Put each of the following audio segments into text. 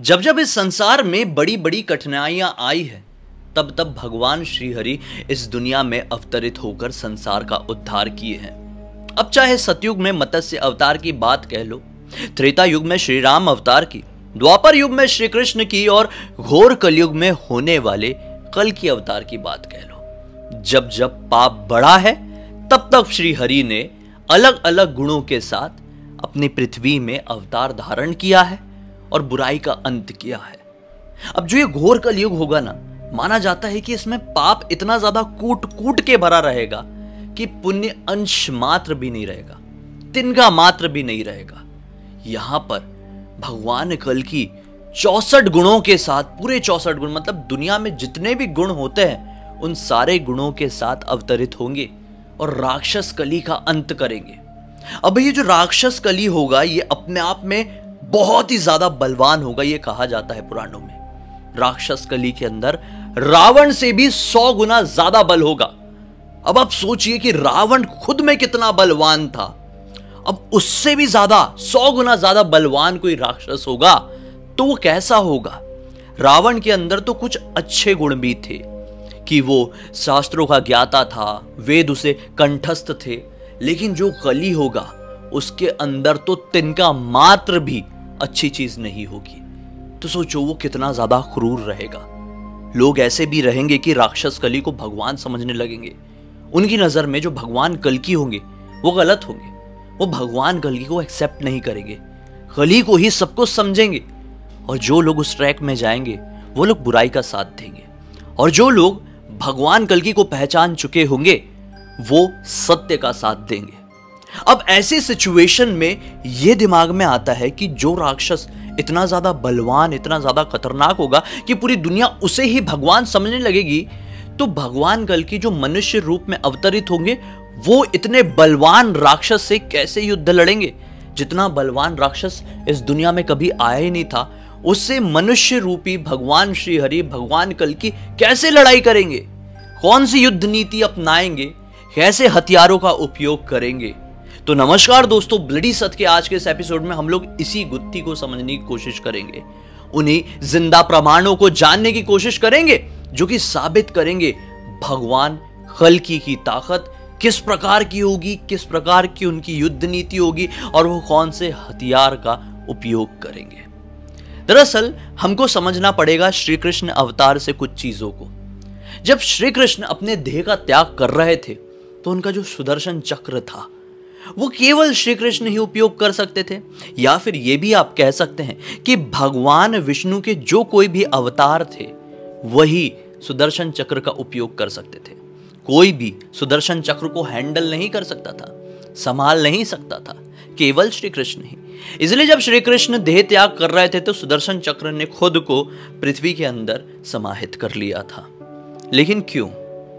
जब जब इस संसार में बड़ी बड़ी कठिनाइयां आई है, तब तब भगवान श्री हरि इस दुनिया में अवतरित होकर संसार का उद्धार किए हैं। अब चाहे सतयुग में मत्स्य अवतार की बात कह लो, त्रेता युग में श्री राम अवतार की, द्वापर युग में श्री कृष्ण की और घोर कलयुग में होने वाले कल की अवतार की बात कह लो। जब जब पाप बढ़ा है, तब तब श्री हरि ने अलग अलग गुणों के साथ अपनी पृथ्वी में अवतार धारण किया है और बुराई का अंत किया है। अब जो ये घोर कलयुग होगा ना, माना जाता है कि इसमें पाप इतना ज्यादा कूट कूट के भरा रहेगा कि पुण्य अंश मात्र भी नहीं रहेगा, तिनका मात्र भी नहीं रहेगा। यहां पर भगवान कल की 64 गुणों के साथ, पूरे 64 गुण, मतलब दुनिया में जितने भी गुण होते हैं उन सारे गुणों के साथ अवतरित होंगे और राक्षस कली का अंत करेंगे। अब ये जो राक्षस कली होगा, ये अपने आप में बहुत ही ज्यादा बलवान होगा। ये कहा जाता है पुराणों में, राक्षस कली के अंदर रावण से भी 100 गुना ज्यादा बल होगा। अब आप सोचिए कि रावण खुद में कितना बलवान था, अब उससे भी ज्यादा 100 गुना ज्यादा बलवान कोई राक्षस होगा तो वो कैसा होगा। रावण के अंदर तो कुछ अच्छे गुण भी थे कि वो शास्त्रों का ज्ञाता था, वेद उसे कंठस्थ थे, लेकिन जो कली होगा उसके अंदर तो तिनका मात्र भी अच्छी चीज नहीं होगी। तो सोचो वो कितना ज्यादा क्रूर रहेगा। लोग ऐसे भी रहेंगे कि राक्षस कली को भगवान समझने लगेंगे। उनकी नजर में जो भगवान कल्कि होंगे वो गलत होंगे, वो भगवान कल्कि को एक्सेप्ट नहीं करेंगे, कली को ही सब कुछ समझेंगे। और जो लोग उस ट्रैक में जाएंगे वो लोग बुराई का साथ देंगे, और जो लोग भगवान कल्कि को पहचान चुके होंगे वो सत्य का साथ देंगे। अब ऐसे सिचुएशन में यह दिमाग में आता है कि जो राक्षस इतना ज्यादा बलवान, इतना ज्यादा खतरनाक होगा कि पूरी दुनिया उसे ही भगवान समझने लगेगी, तो भगवान कल की जो मनुष्य रूप में अवतरित होंगे वो इतने बलवान राक्षस से कैसे युद्ध लड़ेंगे। जितना बलवान राक्षस इस दुनिया में कभी आया ही नहीं था, उससे मनुष्य रूपी भगवान श्री हरि, भगवान कल की कैसे लड़ाई करेंगे, कौन सी युद्ध नीति अपनाएंगे, कैसे हथियारों का उपयोग करेंगे। तो नमस्कार दोस्तों, ब्लडी सत्य के आज के इस एपिसोड में हम लोग इसी गुत्थी को समझने की कोशिश करेंगे। उन्हीं जिंदा प्रमाणों को जानने की कोशिश करेंगे जो कि साबित करेंगे भगवान कल्कि की ताकत किस प्रकार की होगी, किस प्रकार की उनकी युद्ध नीति होगी और वो कौन से हथियार का उपयोग करेंगे। दरअसल हमको समझना पड़ेगा श्री कृष्ण अवतार से कुछ चीजों को। जब श्री कृष्ण अपने देह का त्याग कर रहे थे तो उनका जो सुदर्शन चक्र था वो केवल श्री कृष्ण ही उपयोग कर सकते थे, या फिर ये भी आप कह सकते हैं कि भगवान विष्णु के जो कोई भी अवतार थे वही सुदर्शन चक्र का उपयोग कर सकते थे। कोई भी सुदर्शन चक्र को हैंडल नहीं कर सकता था, संभाल नहीं सकता था, केवल श्री कृष्ण ही। इसलिए जब श्री कृष्ण देह त्याग कर रहे थे तो सुदर्शन चक्र ने खुद को पृथ्वी के अंदर समाहित कर लिया था। लेकिन क्यों?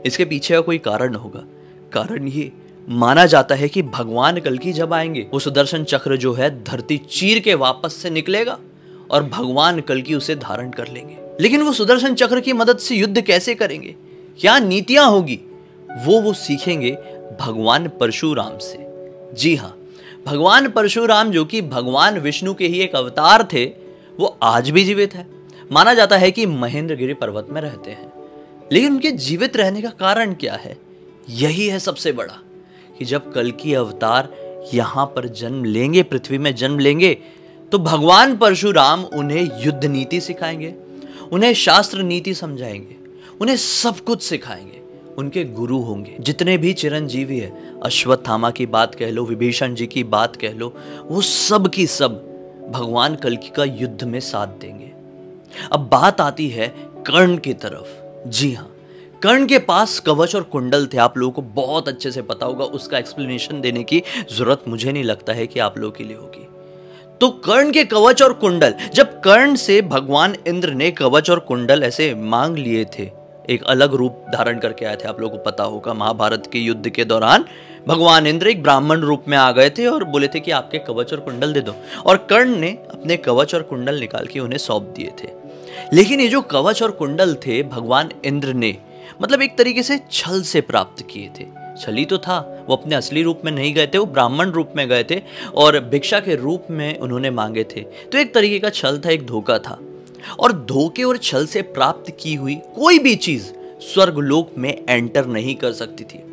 इसके पीछे का कोई कारण होगा। कारण ये माना जाता है कि भगवान कल्कि जब आएंगे वो सुदर्शन चक्र जो है धरती चीर के वापस से निकलेगा और भगवान कल्कि उसे धारण कर लेंगे। लेकिन वो सुदर्शन चक्र की मदद से युद्ध कैसे करेंगे, क्या नीतियां होगी, वो सीखेंगे भगवान परशुराम से। जी हाँ, भगवान परशुराम जो कि भगवान विष्णु के ही एक अवतार थे, वो आज भी जीवित है। माना जाता है कि महेंद्रगिरी पर्वत में रहते हैं। लेकिन उनके जीवित रहने का कारण क्या है? यही है सबसे बड़ा कि जब कल्कि अवतार यहां पर जन्म लेंगे, पृथ्वी में जन्म लेंगे, तो भगवान परशुराम उन्हें युद्ध नीति सिखाएंगे, उन्हें शास्त्र नीति समझाएंगे, उन्हें सब कुछ सिखाएंगे। उनके गुरु होंगे। जितने भी चिरंजीवी है, अश्वत्थामा की बात कह लो, विभीषण जी की बात कह लो, वो सब की सब भगवान कल्कि का युद्ध में साथ देंगे। अब बात आती है कर्ण की तरफ। जी हाँ, कर्ण के पास कवच और कुंडल थे। आप लोगों को बहुत अच्छे से पता होगा, उसका एक्सप्लेनेशन देने की जरूरत मुझे नहीं लगता है कि आप लोगों के लिए होगी। तो कर्ण के कवच और कुंडल, जब कर्ण से भगवान इंद्र ने कवच और कुंडल ऐसे मांग लिए थे, एक अलग रूप धारण करके आए थे। आप लोगों को पता होगा, महाभारत के युद्ध के दौरान भगवान इंद्र एक ब्राह्मण रूप में आ गए थे और बोले थे कि आपके कवच और कुंडल दे दो, और कर्ण ने अपने कवच और कुंडल निकाल के उन्हें सौंप दिए थे। लेकिन ये जो कवच और कुंडल थे, भगवान इंद्र ने मतलब एक तरीके से छल से प्राप्त किए थे। छली तो था, वो अपने असली रूप में नहीं गए थे, वो ब्राह्मण रूप में गए थे और भिक्षा के रूप में उन्होंने मांगे थे। तो एक तरीके का छल था, एक धोखा था। और धोखे और छल से प्राप्त की हुई कोई भी चीज स्वर्गलोक में एंटर नहीं कर सकती थी।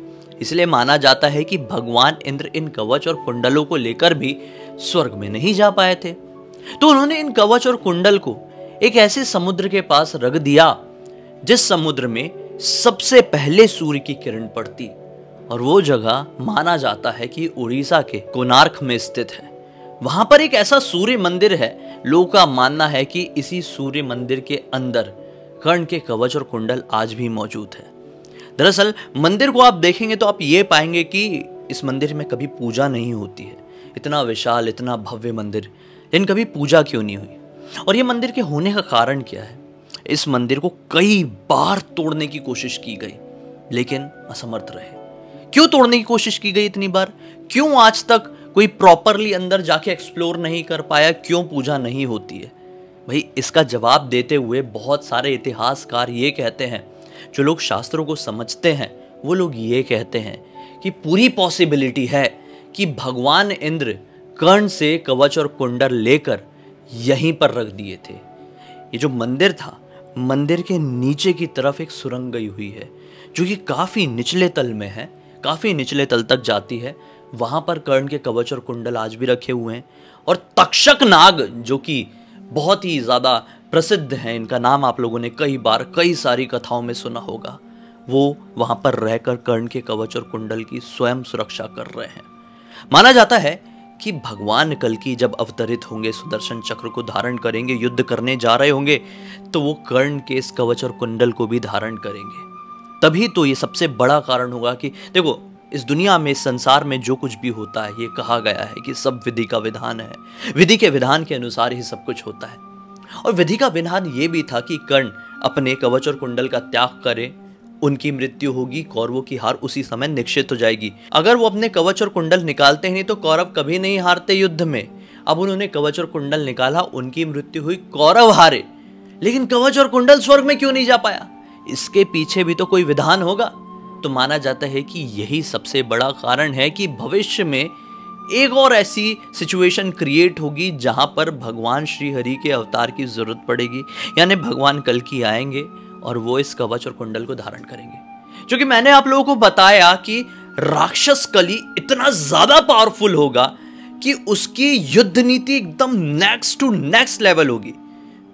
इसलिए माना जाता है कि भगवान इंद्र इन कवच और कुंडलों को लेकर भी स्वर्ग में नहीं जा पाए थे। तो उन्होंने इन कवच और कुंडल को एक ऐसे समुद्र के पास रख दिया जिस समुद्र में सबसे पहले सूर्य की किरण पड़ती, और वो जगह माना जाता है कि उड़ीसा के कोणार्क में स्थित है। वहां पर एक ऐसा सूर्य मंदिर है, लोगों का मानना है कि इसी सूर्य मंदिर के अंदर कर्ण के कवच और कुंडल आज भी मौजूद है। दरअसल मंदिर को आप देखेंगे तो आप ये पाएंगे कि इस मंदिर में कभी पूजा नहीं होती है। इतना विशाल, इतना भव्य मंदिर, लेकिन कभी पूजा क्यों नहीं हुई? और ये मंदिर के होने का कारण क्या है? इस मंदिर को कई बार तोड़ने की कोशिश की गई, लेकिन असमर्थ रहे। क्यों तोड़ने की कोशिश की गई इतनी बार? क्यों आज तक कोई प्रॉपरली अंदर जाके एक्सप्लोर नहीं कर पाया? क्यों पूजा नहीं होती है? भाई, इसका जवाब देते हुए बहुत सारे इतिहासकार ये कहते हैं, जो लोग शास्त्रों को समझते हैं वो लोग ये कहते हैं कि पूरी पॉसिबिलिटी है कि भगवान इंद्र कर्ण से कवच और कुंडल लेकर यहीं पर रख दिए थे। ये जो मंदिर था, मंदिर के नीचे की तरफ एक सुरंग गई हुई है जो कि काफी निचले तल में है, काफी निचले तल तक जाती है। वहां पर कर्ण के कवच और कुंडल आज भी रखे हुए हैं। और तक्षक नाग, जो कि बहुत ही ज्यादा प्रसिद्ध हैं, इनका नाम आप लोगों ने कई बार कई सारी कथाओं में सुना होगा, वो वहां पर रहकर कर्ण के कवच और कुंडल की स्वयं सुरक्षा कर रहे हैं। माना जाता है कि भगवान कल्कि जब अवतरित होंगे, सुदर्शन चक्र को धारण करेंगे, युद्ध करने जा रहे होंगे, तो वो कर्ण के इस कवच और कुंडल को भी धारण करेंगे। तभी तो ये सबसे बड़ा कारण होगा कि देखो, इस दुनिया में, इस संसार में जो कुछ भी होता है, ये कहा गया है कि सब विधि का विधान है। विधि के विधान के अनुसार ही सब कुछ होता है। और विधि का विधान ये भी था कि कर्ण अपने कवच और कुंडल का त्याग करे, उनकी मृत्यु होगी, कौरवों की हार उसी समय निश्चित हो जाएगी। अगर वो अपने कवच और कुंडल निकालते ही नहीं तो कौरव कभी नहीं हारते युद्ध में। अब उन्होंने कवच और कुंडल निकाला, उनकी मृत्यु हुई, कौरव हारे। लेकिन कवच और कुंडल स्वर्ग में क्यों नहीं जा पाया? इसके पीछे भी तो कोई विधान होगा। तो माना जाता है कि यही सबसे बड़ा कारण है कि भविष्य में एक और ऐसी सिचुएशन क्रिएट होगी जहां पर भगवान श्री हरि के अवतार की जरूरत पड़ेगी, यानी भगवान कल्कि आएंगे और वो इस कवच और कुंडल को धारण करेंगे। क्योंकि मैंने आप लोगों को बताया कि राक्षस कली इतना ज्यादा पावरफुल होगा कि उसकी युद्ध नीति एकदम नेक्स्ट टू नेक्स्ट लेवल होगी।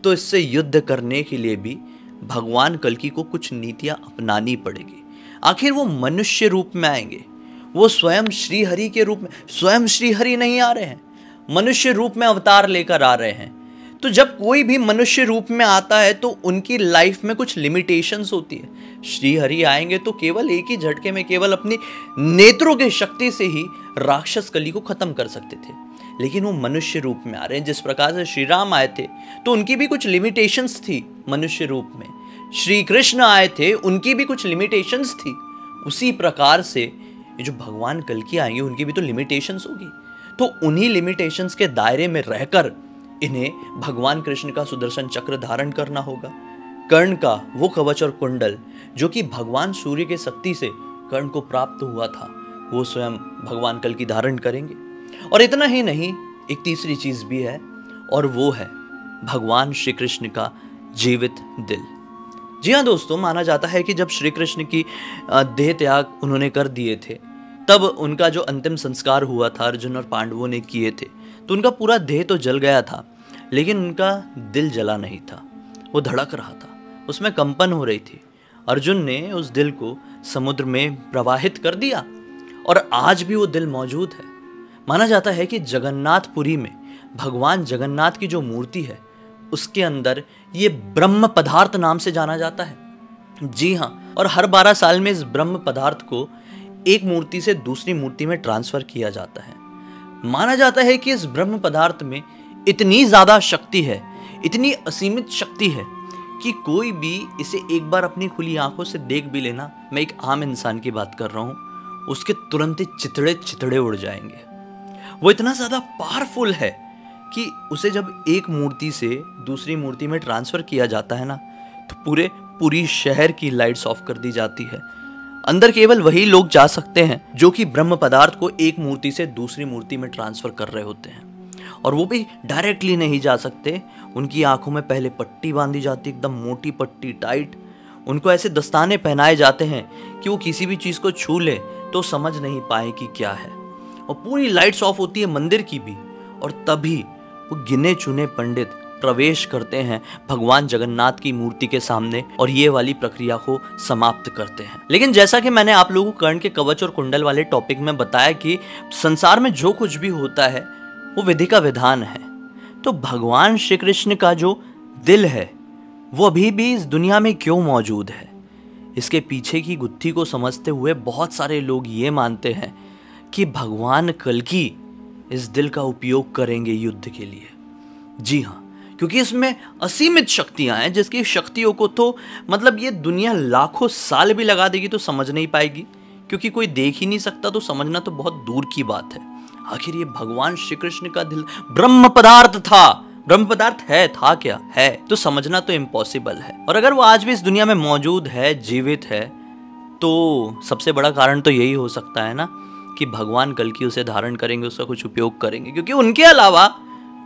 तो इससे युद्ध करने के लिए भी भगवान कल्कि को कुछ नीतियां अपनानी पड़ेगी। आखिर वो मनुष्य रूप में आएंगे, वो स्वयं श्री हरि के रूप में, स्वयं श्री हरि नहीं आ रहे हैं, मनुष्य रूप में अवतार लेकर आ रहे हैं। तो जब कोई भी मनुष्य रूप में आता है तो उनकी लाइफ में कुछ लिमिटेशंस होती है। श्री हरि आएंगे तो केवल एक ही झटके में, केवल अपनी नेत्रों की शक्ति से ही राक्षस कली को खत्म कर सकते थे। लेकिन वो मनुष्य रूप में आ रहे हैं। जिस प्रकार से श्री राम आए थे तो उनकी भी कुछ लिमिटेशंस थी मनुष्य रूप में, श्री कृष्ण आए थे, उनकी भी कुछ लिमिटेशंस थी। उसी प्रकार से ये जो भगवान कल्कि आएंगे उनकी भी तो लिमिटेशंस होगी। तो उन्हीं लिमिटेशंस के दायरे में रहकर इन्हें भगवान कृष्ण का सुदर्शन चक्र धारण करना होगा। कर्ण का वो कवच और कुंडल जो कि भगवान सूर्य के शक्ति से कर्ण को प्राप्त हुआ था, वो स्वयं भगवान कल्कि धारण करेंगे। और इतना ही नहीं, एक तीसरी चीज भी है, और वो है भगवान श्री कृष्ण का जीवित दिल। जी हाँ दोस्तों, माना जाता है कि जब श्री कृष्ण की देह त्याग उन्होंने कर दिए थे, तब उनका जो अंतिम संस्कार हुआ था अर्जुन और पांडवों ने किए थे, तो उनका पूरा देह तो जल गया था, लेकिन उनका दिल जला नहीं था। वो धड़क रहा था, उसमें कंपन हो रही थी। अर्जुन ने उस दिल को समुद्र में प्रवाहित कर दिया और आज भी वो दिल मौजूद है। माना जाता है कि जगन्नाथपुरी में भगवान जगन्नाथ की जो मूर्ति है उसके अंदर ये ब्रह्म पदार्थ नाम से जाना जाता है। जी हाँ, और हर 12 साल में इस ब्रह्म पदार्थ को एक मूर्ति से दूसरी मूर्ति में ट्रांसफर किया जाता है। माना जाता है कि इस ब्रह्म पदार्थ में इतनी ज्यादा शक्ति है, इतनी असीमित शक्ति है कि कोई भी इसे एक बार अपनी खुली आंखों से देख भी लेना, मैं एक आम इंसान की बात कर रहा हूं, उसके तुरंत ही चिथड़े चिथड़े उड़ जाएंगे। वो इतना ज्यादा पावरफुल है कि उसे जब एक मूर्ति से दूसरी मूर्ति में ट्रांसफर किया जाता है ना, तो पूरी शहर की लाइट्स ऑफ कर दी जाती है। अंदर केवल वही लोग जा सकते हैं जो कि ब्रह्म पदार्थ को एक मूर्ति से दूसरी मूर्ति में ट्रांसफर कर रहे होते हैं, और वो भी डायरेक्टली नहीं जा सकते, उनकी आंखों में पहले पट्टी बांधी जाती, एकदम मोटी पट्टी, टाइट। उनको ऐसे दस्ताने पहनाए जाते हैं कि वो किसी भी चीज़ को छू ले तो समझ नहीं पाए कि क्या है। और पूरी लाइट्स ऑफ होती है मंदिर की भी, और तभी वो गिने चुने पंडित प्रवेश करते हैं भगवान जगन्नाथ की मूर्ति के सामने और ये वाली प्रक्रिया को समाप्त करते हैं। लेकिन जैसा कि मैंने आप लोगों को कर्ण के कवच और कुंडल वाले टॉपिक में बताया कि संसार में जो कुछ भी होता है वो विधि का विधान है। तो भगवान श्री कृष्ण का जो दिल है वो अभी भी इस दुनिया में क्यों मौजूद है, इसके पीछे की गुत्थी को समझते हुए बहुत सारे लोग ये मानते हैं कि भगवान कल्कि इस दिल का उपयोग करेंगे युद्ध के लिए। जी हाँ, क्योंकि इसमें असीमित शक्तियां हैं, जिसकी शक्तियों को तो मतलब ये दुनिया लाखों साल भी लगा देगी तो समझ नहीं पाएगी, क्योंकि कोई देख ही नहीं सकता, तो समझना तो बहुत दूर की बात है। आखिर ये भगवान श्री कृष्ण का दिल ब्रह्म पदार्थ था, ब्रह्म पदार्थ है, था क्या है, तो समझना तो इम्पॉसिबल है। और अगर वो आज भी इस दुनिया में मौजूद है, जीवित है, तो सबसे बड़ा कारण तो यही हो सकता है ना कि भगवान कल्कि उसे धारण करेंगे, उसका कुछ उपयोग करेंगे, क्योंकि उनके अलावा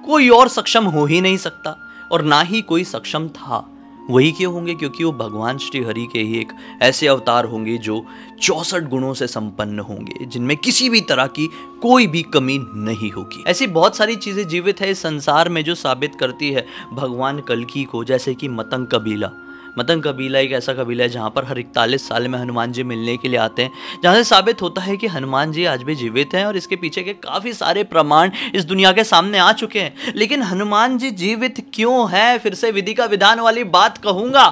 कोई और सक्षम हो ही नहीं सकता, और ना ही कोई सक्षम था। वही क्यों होंगे? क्योंकि वो भगवान श्री हरि के ही एक ऐसे अवतार होंगे जो 64 गुणों से संपन्न होंगे, जिनमें किसी भी तरह की कोई भी कमी नहीं होगी। ऐसी बहुत सारी चीजें जीवित है इस संसार में जो साबित करती है भगवान कल्कि को, जैसे कि मतंग कबीला। मतंग कबीला एक ऐसा कबीला है जहाँ पर हर 41 साल में हनुमान जी मिलने के लिए आते हैं, जहाँ से साबित होता है कि हनुमान जी आज भी जीवित हैं, और इसके पीछे के काफ़ी सारे प्रमाण इस दुनिया के सामने आ चुके हैं। लेकिन हनुमान जी जीवित क्यों है? फिर से विधि का विधान वाली बात कहूँगा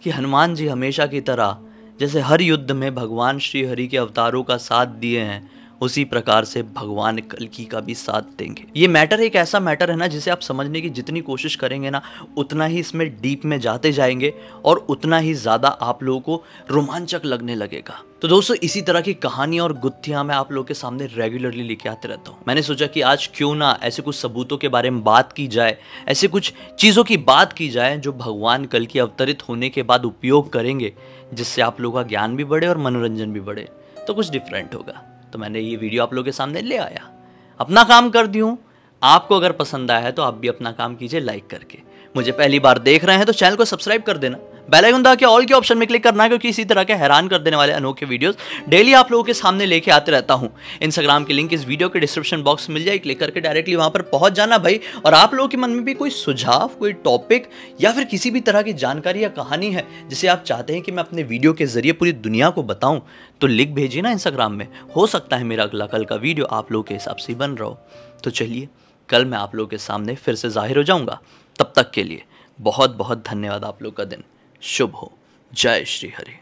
कि हनुमान जी हमेशा की तरह जैसे हर युद्ध में भगवान श्री हरि के अवतारों का साथ दिए हैं, उसी प्रकार से भगवान कल्कि का भी साथ देंगे। ये मैटर एक ऐसा मैटर है ना जिसे आप समझने की जितनी कोशिश करेंगे ना, उतना ही इसमें डीप में जाते जाएंगे और उतना ही ज़्यादा आप लोगों को रोमांचक लगने लगेगा। तो दोस्तों, इसी तरह की कहानी और गुत्थियां मैं आप लोगों के सामने रेगुलरली लेके आते रहता हूँ। मैंने सोचा कि आज क्यों ना ऐसे कुछ सबूतों के बारे में बात की जाए, ऐसे कुछ चीज़ों की बात की जाए जो भगवान कल्कि अवतरित होने के बाद उपयोग करेंगे, जिससे आप लोगों का ज्ञान भी बढ़े और मनोरंजन भी बढ़े, तो कुछ डिफरेंट होगा। तो मैंने ये वीडियो आप लोगों के सामने ले आया, अपना काम कर दी हूँ। आपको अगर पसंद आया है तो आप भी अपना काम कीजिए लाइक करके। मुझे पहली बार देख रहे हैं तो चैनल को सब्सक्राइब कर देना, बेल आइकन दबा के ऑल के ऑप्शन में क्लिक करना है, क्योंकि इसी तरह के हैरान कर देने वाले अनोखे वीडियोस डेली आप लोगों के सामने लेके आते रहता हूँ। इंस्टाग्राम की लिंक इस वीडियो के डिस्क्रिप्शन बॉक्स में मिल जाए, क्लिक करके डायरेक्टली वहां पर पहुंच जाना भाई। और आप लोगों के मन में भी कोई सुझाव, कोई टॉपिक या फिर किसी भी तरह की जानकारी या कहानी है जिसे आप चाहते हैं कि मैं अपने वीडियो के जरिए पूरी दुनिया को बताऊं, तो लिख भेजिए ना इंस्टाग्राम में। हो सकता है मेरा अगला कल का वीडियो आप लोगों के हिसाब से बन रहा हो। तो चलिए, कल मैं आप लोगों के सामने फिर से जाहिर हो जाऊंगा। तब तक के लिए बहुत बहुत धन्यवाद। आप लोग का दिन शुभ हो। जय श्री हरि।